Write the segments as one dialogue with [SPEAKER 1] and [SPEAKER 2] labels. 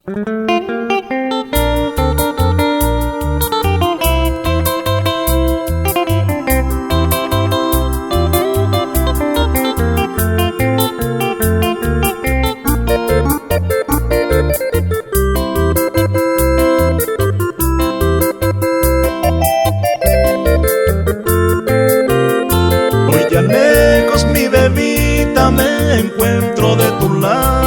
[SPEAKER 1] Hoy ya lejos, mi bebita, me encuentro de tu lado.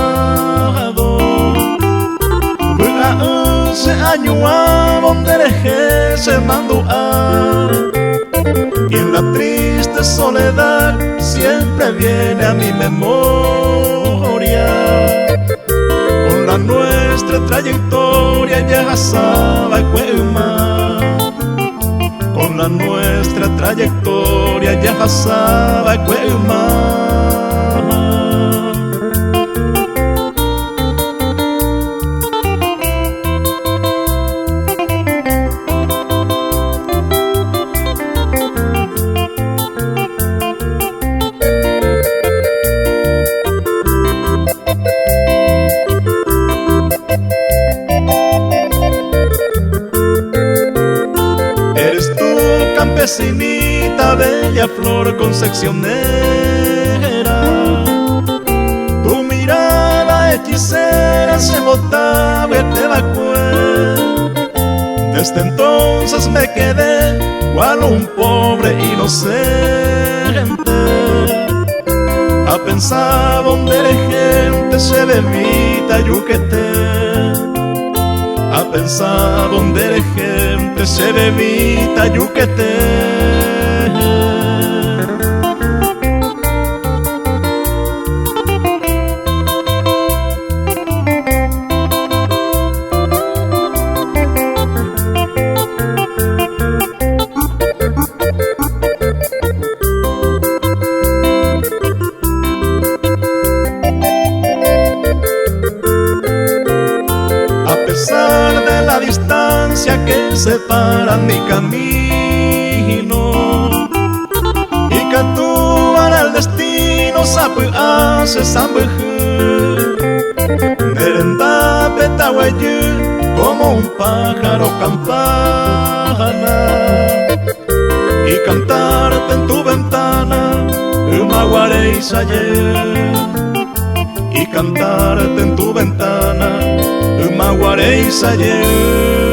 [SPEAKER 1] Hace años a donde dejé se mandó a. Y en la triste soledad siempre viene a mi memoria. Con la nuestra trayectoria ya sabe cuema. Con la nuestra trayectoria ya sabe cuema. Campesinita, bella flor concepcionera, tu mirada hechicera se botaba y te evacué. Desde entonces me quedé cual un pobre inocente, a pensar donde la gente se bebita yuquete, a pensar donde la gente se bebita yuquete. A pesar de la distancia que separa mi camino, y que tú al destino sabe hace sambejú, merenda petahuayú como un pájaro campana, y cantarte en tu ventana umaguaré y sayé, y cantarte en tu ventana Maguaré y Sayé.